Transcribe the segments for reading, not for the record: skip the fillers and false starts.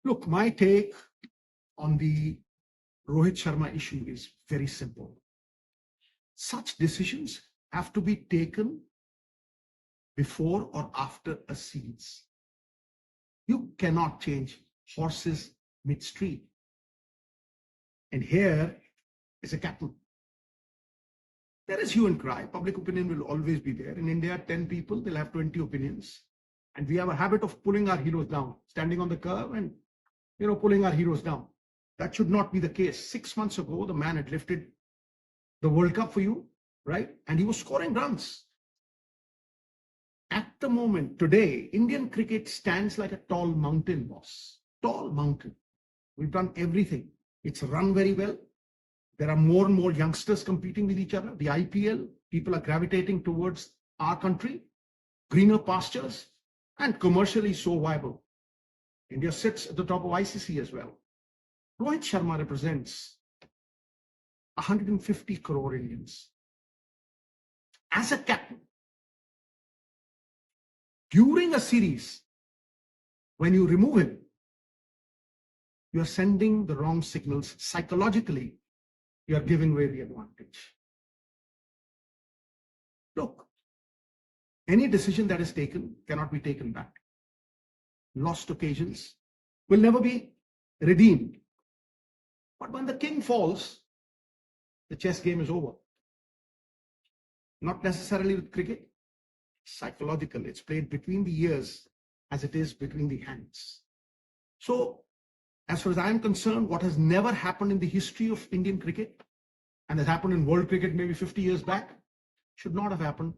Look, my take on the Rohit Sharma issue is very simple. Such decisions have to be taken before or after a series. You cannot change horses midstream. And here is a captain. There is hue and cry. Public opinion will always be there. In India, 10 people, they'll have 20 opinions. And we have a habit of pulling our heroes down, standing on the curb and, pulling our heroes down. That should not be the case. 6 months ago, the man had lifted the World Cup for you, right? And he was scoring runs. At the moment, today, Indian cricket stands like a tall mountain, boss. Tall mountain. We've done everything. It's run very well. There are more and more youngsters competing with each other. The IPL, people are gravitating towards our country, greener pastures, and commercially so viable. India sits at the top of ICC as well. Rohit Sharma represents 150 crore Indians. As a captain, during a series, when you remove him, you are sending the wrong signals. Psychologically, you are giving away the advantage. Look, any decision that is taken cannot be taken back. Lost occasions will never be redeemed. But when the king falls, the chess game is over. Not necessarily with cricket. Psychological. It's played between the ears as it is between the hands. So, as far as I'm concerned, what has never happened in the history of Indian cricket, and has happened in world cricket maybe 50 years back, should not have happened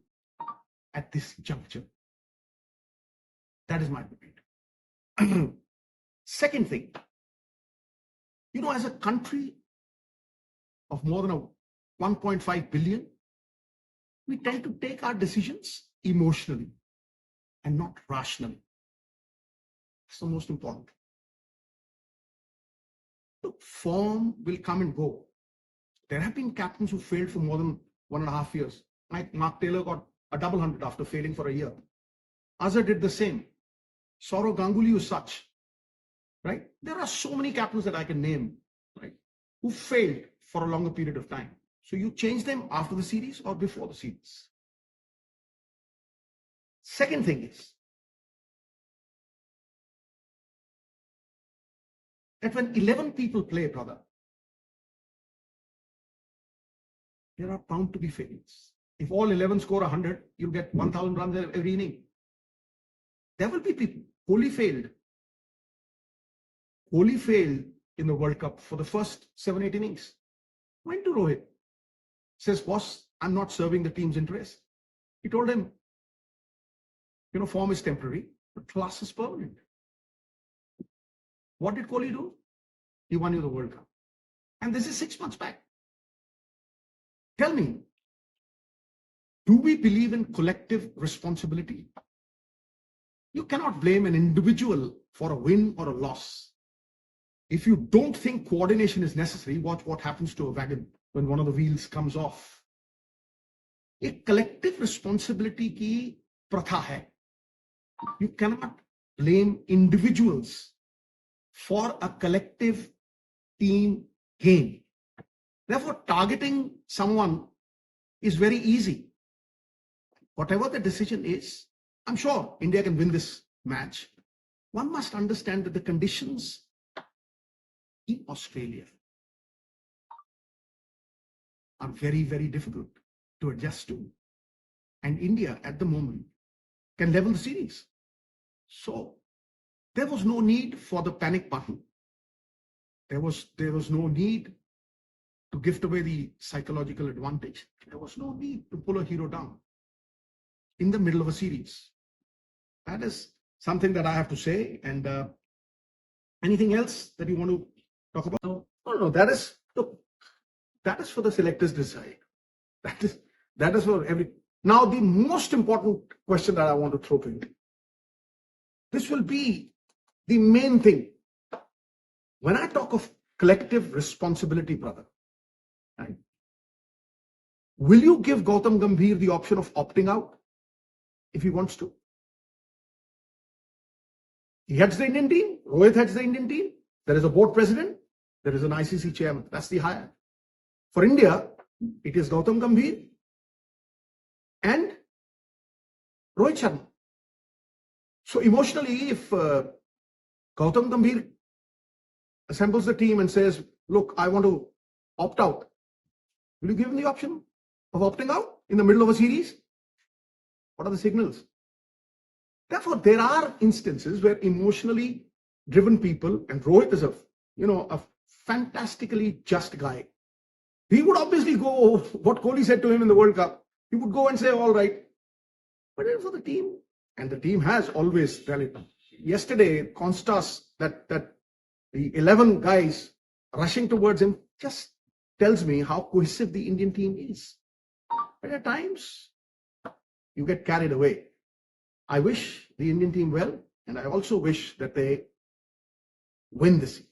at this juncture. That is my point. Second thing, as a country of more than 1.5 billion, we tend to take our decisions emotionally and not rationally. That's the most important. Look, form will come and go. There have been captains who failed for more than 1.5 years. Like Mark Taylor got a double hundred after failing for a year. Azhar did the same. Saurav Ganguly was such. Right? There are so many captains that I can name, right, who failed for a longer period of time. So you change them after the series or before the series. Second thing is that when 11 people play, brother, there are bound to be failures. If all 11 score 100, you'll get 1,000 runs every inning. There will be people. Kohli failed. Kohli failed in the World Cup for the first 7-8 innings. Went to Rohit. Says, boss, I'm not serving the team's interest. He told him, form is temporary, but class is permanent. What did Kohli do? He won you the World Cup. And this is 6 months back. Tell me, do we believe in collective responsibility? You cannot blame an individual for a win or a loss. If you don't think coordination is necessary, watch what happens to a wagon when one of the wheels comes off. A collective responsibility ki pratha hai. You cannot blame individuals for a collective team game. Therefore, targeting someone is very easy. Whatever the decision is, I'm sure India can win this match. One must understand that the conditions in Australia are very, very difficult to adjust to. And India at the moment can level the series. So there was no need for the panic button. There was no need to gift away the psychological advantage. There was no need to pull a hero down in the middle of a series. That is something that I have to say. And anything else that you want to talk about? No, that is for the selectors to decide. That is for every. Now, the most important question that I want to throw to you. This will be the main thing. When I talk of collective responsibility, brother, right, will you give Gautam Gambhir the option of opting out if he wants to? He heads the Indian team. Rohit heads the Indian team. There is a board president. There is an ICC chairman. That's the hire. For India, it is Gautam Gambhir and Rohit Sharma. So emotionally, if Gautam Gambhir assembles the team and says, look, I want to opt out, will you give him the option of opting out in the middle of a series? What are the signals? Therefore, there are instances where emotionally driven people, and Rohit is a fantastically just guy. He would obviously go what Kohli said to him in the World Cup. He would go and say, all right. But then for the team, and the team has always rallied. Yesterday, Constas, that the 11 guys rushing towards him just tells me how cohesive the Indian team is. But at times, you get carried away. I wish the Indian team well, and I also wish that they win this.